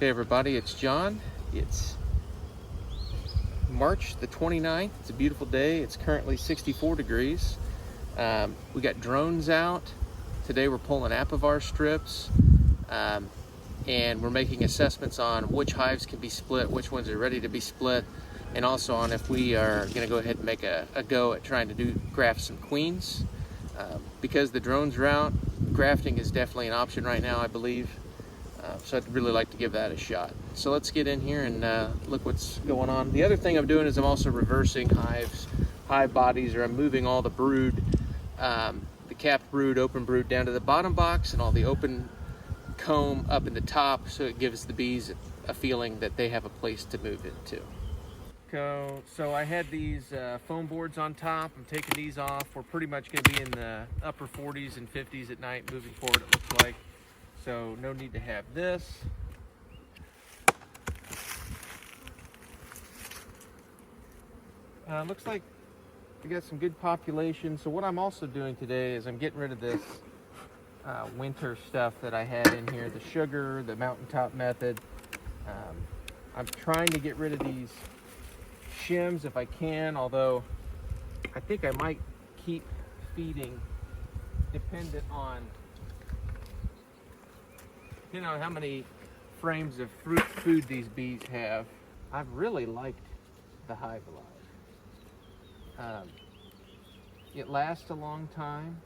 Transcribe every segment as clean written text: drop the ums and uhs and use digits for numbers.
Hey everybody, it's John. It's March the 29th. It's a beautiful day. It's currently 64 degrees. We got drones out. Today we're pulling apivar strips and we're making assessments on which hives can be split, which ones are ready to be split, and also on if we are going to go ahead and make a go at trying to graft some queens. Because the drones are out, grafting is definitely an option right now, I believe. So I'd really like to give that a shot. So let's get in here and look what's going on. The other thing I'm doing is I'm also reversing hive bodies, or I'm moving all the brood, the capped brood, open brood down to the bottom box, and all the open comb up in the top, so it gives the bees a feeling that they have a place to move into. So I had these foam boards on top. I'm taking these off. We're pretty much going to be in the upper 40s and 50s at night moving forward, it looks like. So no need to have this. Looks like we got some good population. So what I'm also doing today is I'm getting rid of this winter stuff that I had in here, the sugar, the mountaintop method. I'm trying to get rid of these shims if I can, although I think I might keep feeding dependent on how many frames of food these bees have. I've really liked the Hive Alive. It lasts a long time.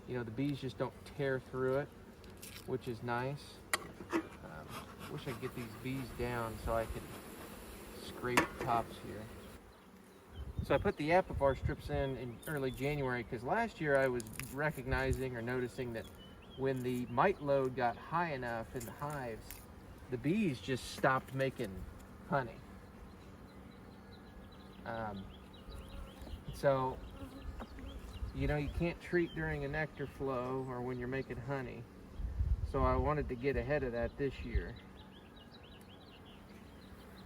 The bees just don't tear through it, which is nice. Wish I could get these bees down so I could scrape the tops here. So I put the apivar strips in early January because last year I was recognizing or noticing that when the mite load got high enough in the hives, the bees just stopped making honey. So, you can't treat during a nectar flow or when you're making honey. So I wanted to get ahead of that this year.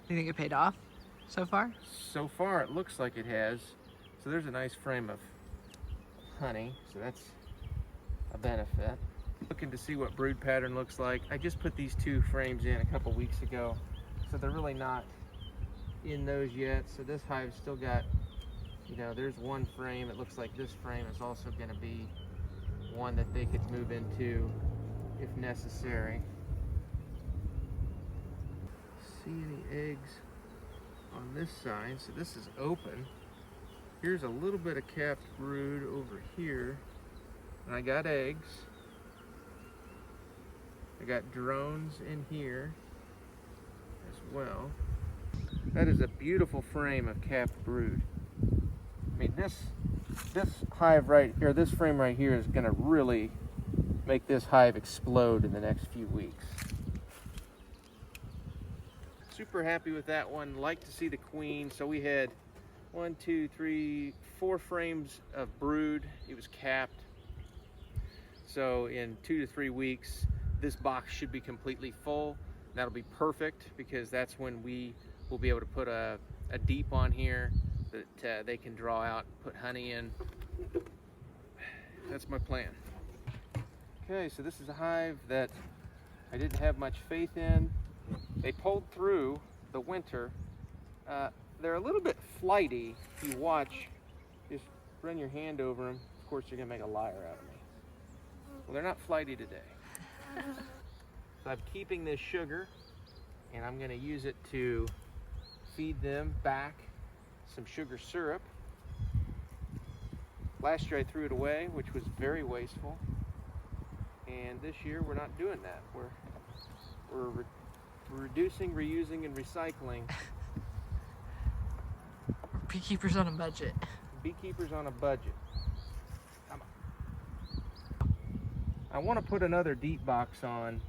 You think it paid off so far? So far it looks like it has. So there's a nice frame of honey, so that's a benefit. Looking to see what brood pattern looks like. I just put these two frames in a couple weeks ago, so they're really not in those yet. So this hive's still got, there's one frame. It looks like this frame is also going to be one that they could move into if necessary. See any eggs on this side? So this is open. Here's a little bit of capped brood over here, and I got eggs. I got drones in here as well. That is a beautiful frame of capped brood. I mean, this hive right here, this frame right here is going to really make this hive explode in the next few weeks. Super happy with that one. Like to see the queen. So we had 1, 2, 3, 4 frames of brood. It was capped. So in 2 to 3 weeks, this box should be completely full. That'll be perfect because that's when we will be able to put a deep on here that they can draw out, put honey in. That's my plan. Okay, so this is a hive that I didn't have much faith in. They pulled through the winter. They're a little bit flighty. If you watch, just run your hand over them. Of course, you're gonna make a liar out of me. Well, they're not flighty today. So I'm keeping this sugar, and I'm going to use it to feed them back some sugar syrup. Last year I threw it away, which was very wasteful. And this year we're not doing that. We're reducing, reusing, and recycling. Beekeepers on a budget. Beekeepers on a budget. I want to put another deep box on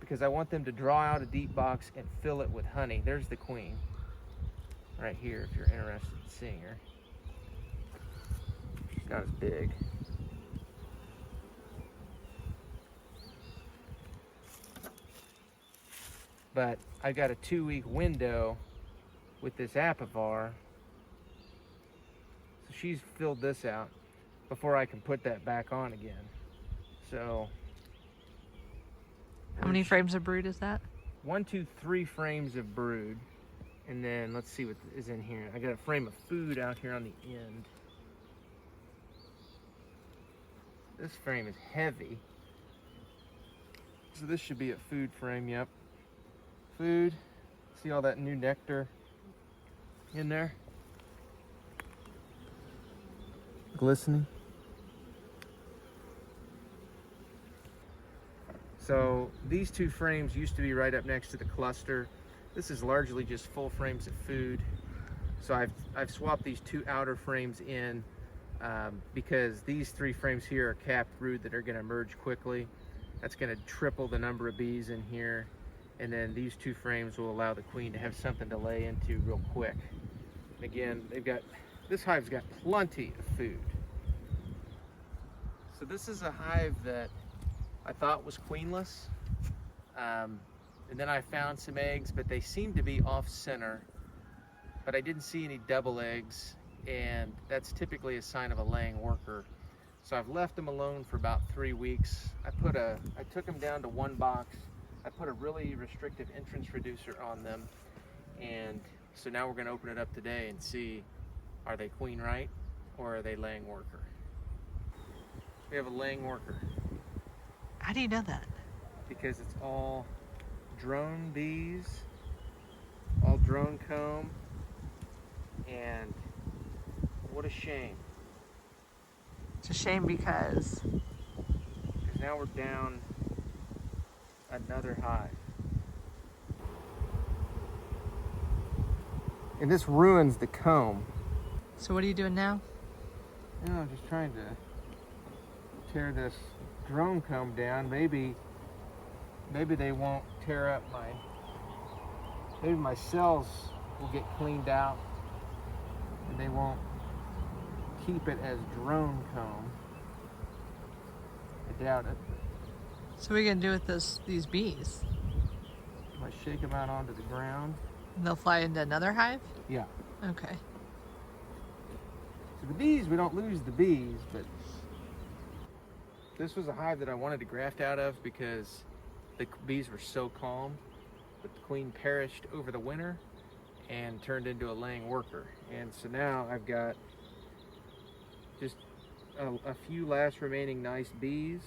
because I want them to draw out a deep box and fill it with honey. There's the queen right here if you're interested in seeing her. She's not as big. But I got a 2-week window with this apivar. So she's filled this out before I can put that back on again. So How many frames of brood is that? 1, 2, 3 frames of brood. And then let's see what is in here. I got a frame of food out here on the end. This frame is heavy. So this should be a food frame, yep. Food. See all that new nectar in there? Glistening. So these two frames used to be right up next to the cluster. This is largely just full frames of food. So I've swapped these two outer frames in because these 3 frames here are capped brood that are going to emerge quickly. That's going to triple the number of bees in here. And then these 2 frames will allow the queen to have something to lay into real quick. And again, this hive's got plenty of food. So this is a hive that I thought was queenless. And then I found some eggs, but they seem to be off center. But I didn't see any double eggs, and that's typically a sign of a laying worker. So I've left them alone for about 3 weeks. I took them down to 1 box. I put a really restrictive entrance reducer on them. And so now we're gonna open it up today and see, are they queen right or are they laying worker? We have a laying worker. How do you know that? Because it's all drone bees, all drone comb, and what a shame. It's a shame because Now we're down another hive. And this ruins the comb. So what are you doing now? You know, I'm just trying to tear this drone comb down. Maybe they won't tear up maybe my cells will get cleaned out and they won't keep it as drone comb. I doubt it. So what are you gonna do with these bees? I'm gonna shake them out onto the ground. And they'll fly into another hive? Yeah. Okay. So the bees, we don't lose the bees, but this was a hive that I wanted to graft out of because the bees were so calm, but the queen perished over the winter and turned into a laying worker. And so now I've got just a few last remaining nice bees